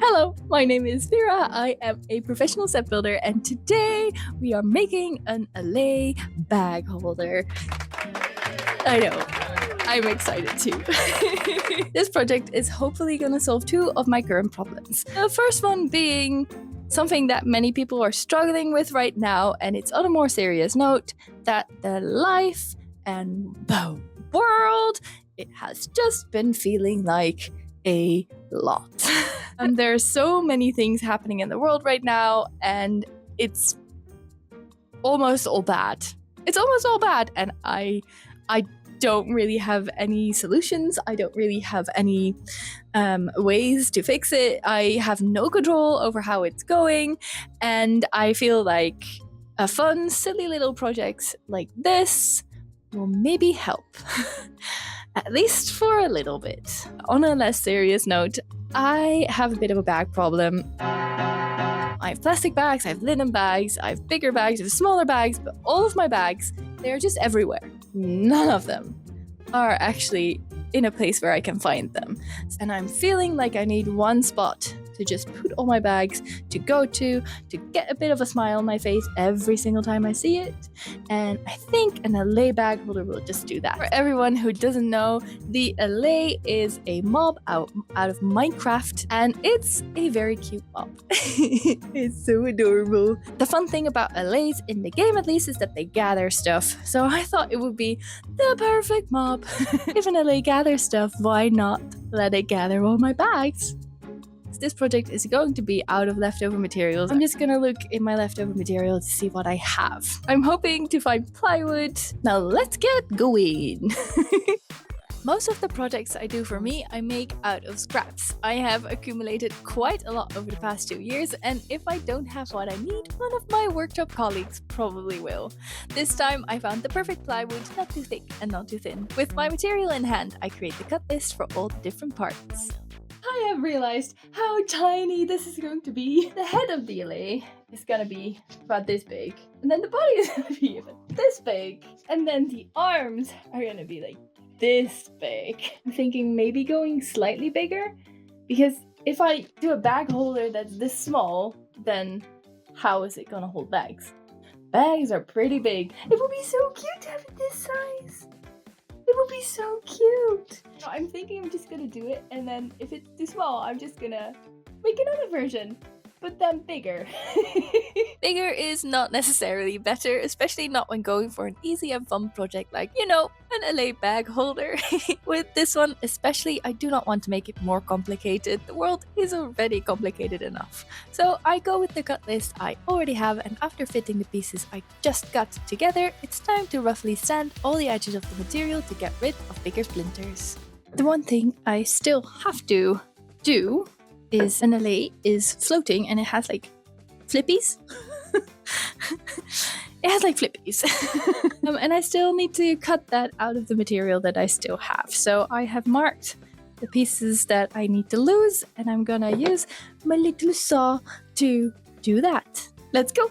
Hello, my name is Vera. I am a professional set builder, and today we are making an Allay bag holder. I know, I'm excited too. This project is hopefully gonna solve two of my current problems. The first one being something that many people are struggling with right now, and it's on a more serious note, that the life and the world, it has just been feeling like a lot. There are so many things happening in the world right now, and it's almost all bad. It's almost all bad, and I don't really have any solutions. I don't really have any ways to fix it. I have no control over how it's going, and I feel like a fun, silly little project like this will maybe help. At least for a little bit. On a less serious note, I have a bit of a bag problem. I have plastic bags, I have linen bags, I have bigger bags, I have smaller bags, but all of my bags, they're just everywhere. None of them are actually in a place where I can find them. And I'm feeling like I need one spot to just put all my bags to go to get a bit of a smile on my face every single time I see it. And I think an Allay bag holder will just do that. For everyone who doesn't know, the Allay is a mob out of Minecraft, and it's a very cute mob. It's so adorable. The fun thing about Allays, in the game at least, is that they gather stuff. So I thought it would be the perfect mob. If an Allay gathers stuff, why not let it gather all my bags? This project is going to be out of leftover materials. I'm just gonna look in my leftover material to see what I have. I'm hoping to find plywood. Now let's get going. Most of the projects I do for me, I make out of scraps. I have accumulated quite a lot over the past 2 years, and if I don't have what I need, one of my workshop colleagues probably will. This time I found the perfect plywood, not too thick and not too thin. With my material in hand, I create the cut list for all the different parts. I have realized how tiny this is going to be. The head of the Allay is gonna be about this big, and then the body is gonna be about this big, and then the arms are gonna be like this big. I'm thinking maybe going slightly bigger, because if I do a bag holder that's this small, then how is it gonna hold bags? Bags are pretty big. It would be so cute to have it this size. It would be so cute. I'm thinking I'm just gonna do it, and then if it's too small, I'm just gonna make another version, but then bigger. Bigger is not necessarily better, especially not when going for an easy and fun project like, you know, an Allay bag holder. With this one especially, I do not want to make it more complicated. The world is already complicated enough. So I go with the cut list I already have, and after fitting the pieces I just got together, it's time to roughly sand all the edges of the material to get rid of bigger splinters. The one thing I still have to do is an Allay is floating, and it has like flippies. It has like flippies. And I still need to cut that out of the material that I still have. So I have marked the pieces that I need to lose, and I'm gonna use my little saw to do that. Let's go!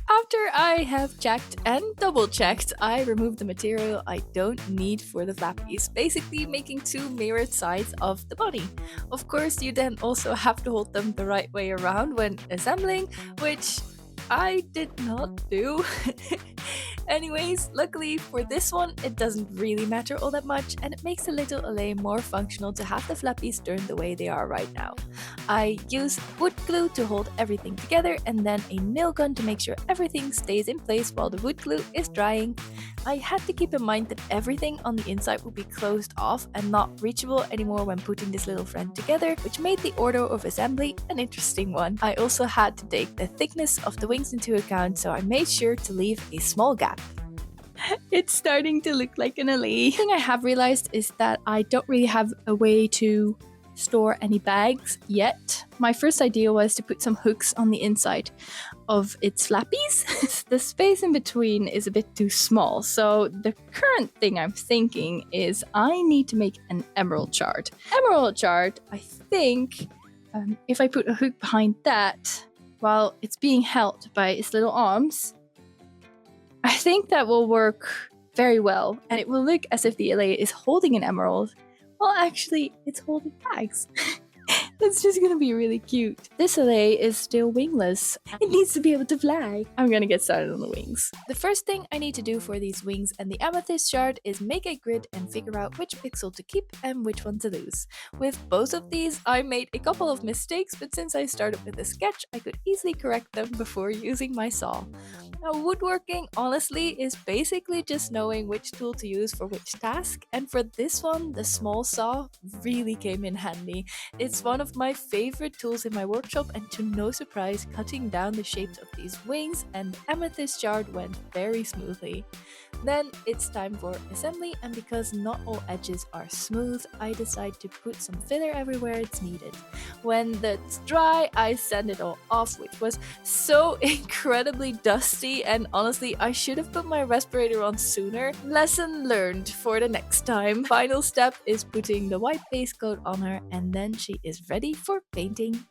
After I have checked and double checked, I removed the material I don't need for the flappies, basically making two mirrored sides of the body. Of course, you then also have to hold them the right way around when assembling, which I did not do. Anyways, luckily for this one, it doesn't really matter all that much, and it makes the little Allay more functional to have the flappies turned the way they are right now. I use wood glue to hold everything together, and then a nail gun to make sure everything stays in place while the wood glue is drying. I had to keep in mind that everything on the inside would be closed off and not reachable anymore when putting this little friend together, which made the order of assembly an interesting one. I also had to take the thickness of the wings into account, so I made sure to leave a small gap. It's starting to look like an Allay. The thing I have realized is that I don't really have a way to store any bags yet. My first idea was to put some hooks on the inside of its flappies. The space in between is a bit too small, so the current thing I'm thinking is I need to make an emerald chart. Emerald chart, I think, if I put a hook behind that while it's being held by its little arms, I think that will work very well, and it will look as if the Allay is holding an emerald. Well, actually, it's holding bags. It's just gonna be really cute. This Allay is still wingless. It needs to be able to fly. I'm gonna get started on the wings. The first thing I need to do for these wings and the amethyst shard is make a grid and figure out which pixel to keep and which one to lose. With both of these, I made a couple of mistakes, but since I started with a sketch, I could easily correct them before using my saw. Now, woodworking, honestly, is basically just knowing which tool to use for which task, and for this one, the small saw really came in handy. It's one of my favorite tools in my workshop, and to no surprise, cutting down the shapes of these wings and amethyst shard went very smoothly. Then it's time for assembly, and because not all edges are smooth, I decide to put some filler everywhere it's needed. When that's dry, I sand it all off, which was so incredibly dusty, and honestly, I should have put my respirator on sooner. Lesson learned for the next time. Final step is putting the white base coat on her, and then she is ready for painting.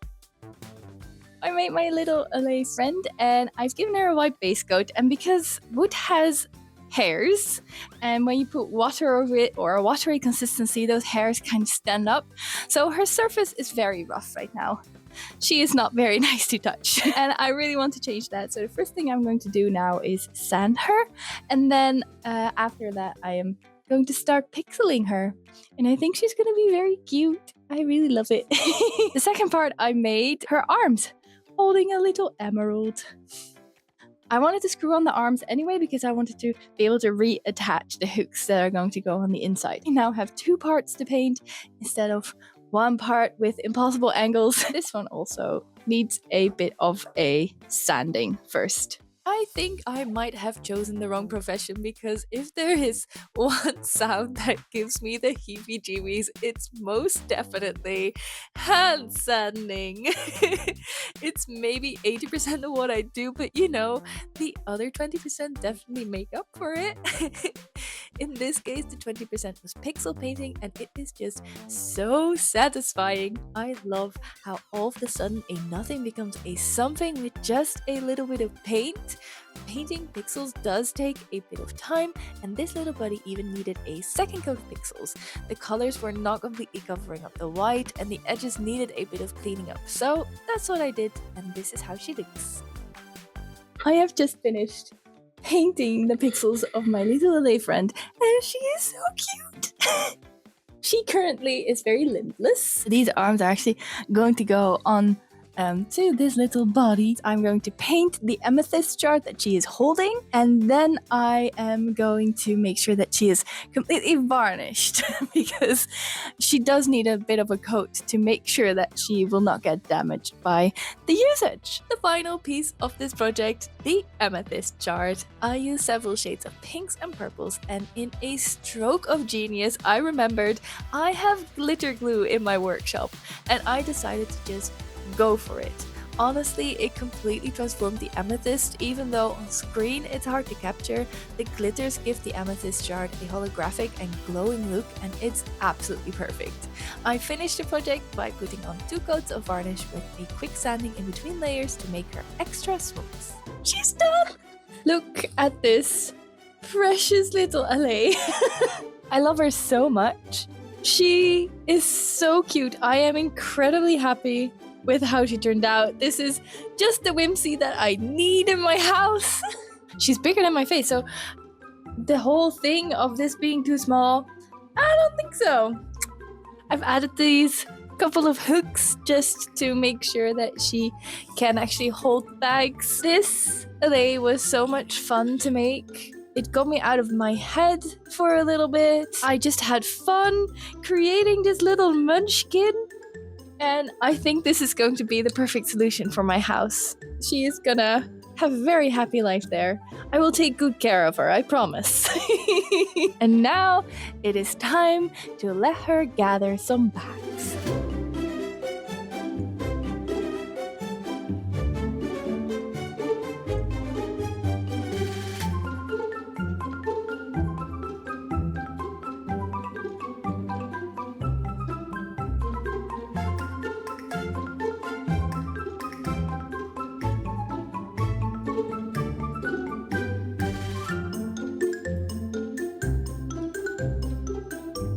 I made my little Allay friend, and I've given her a white base coat, and because wood has hairs, and when you put water over it or a watery consistency, those hairs kind of stand up, so her surface is very rough right now. She is not very nice to touch, and I really want to change that. So the first thing I'm going to do now is sand her, and then after that I am going to start pixeling her, and I think she's going to be very cute. I really love it. The second part, I made her arms holding a little emerald. I wanted to screw on the arms anyway because I wanted to be able to reattach the hooks that are going to go on the inside. I now have 2 parts to paint instead of 1 part with impossible angles. This one also needs a bit of a sanding first. I think I might have chosen the wrong profession, because if there is one sound that gives me the heebie-jeebies, it's most definitely hand sanding. It's maybe 80% of what I do, but you know, the other 20% definitely make up for it. In this case, the 20% was pixel painting, and it is just so satisfying. I love how all of a sudden a nothing becomes a something with just a little bit of paint. Painting pixels does take a bit of time, and this little buddy even needed a second coat of pixels. The colors were not completely covering up the white, and the edges needed a bit of cleaning up. So that's what I did, and this is how she looks. I have just finished painting the pixels of my little Allay friend, and she is so cute. She currently is very limbless. These arms are actually going to go on to this little body. I'm going to paint the amethyst shard that she is holding, and then I am going to make sure that she is completely varnished because she does need a bit of a coat to make sure that she will not get damaged by the usage. The final piece of this project, the amethyst shard. I used several shades of pinks and purples, and in a stroke of genius, I remembered I have glitter glue in my workshop, and I decided to just go for it. Honestly, it completely transformed the amethyst. Even though on screen it's hard to capture, the glitters give the amethyst shard a holographic and glowing look, and it's absolutely perfect. I finished the project by putting on 2 coats of varnish with a quick sanding in between layers to make her extra smooth. She's done! Look at this precious little Allay. I love her so much. She is so cute. I am incredibly happy with how she turned out. This is just the whimsy that I need in my house. She's bigger than my face, so the whole thing of this being too small, I don't think so. I've added these couple of hooks just to make sure that she can actually hold bags. This Allay was so much fun to make. It got me out of my head for a little bit. I just had fun creating this little munchkin. And I think this is going to be the perfect solution for my house. She is gonna have a very happy life there. I will take good care of her, I promise. And now it is time to let her gather some bags.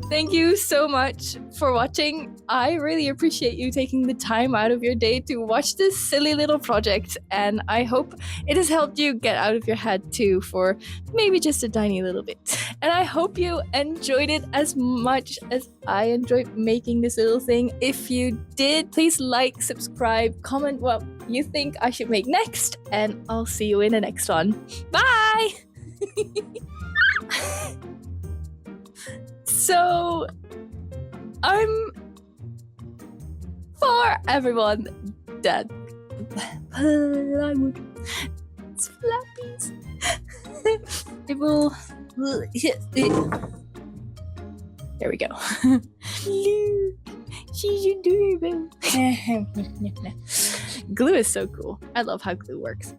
Thank you so much for watching. I really appreciate you taking the time out of your day to watch this silly little project, and I hope it has helped you get out of your head too for maybe just a tiny little bit. And I hope you enjoyed it as much as I enjoyed making this little thing. If you did, please like, subscribe, comment what you think I should make next, and I'll see you in the next one. Bye! So, for everyone that plywood, it's flappies. It will. There we go. Look, she's adorable. Glue is so cool. I love how glue works.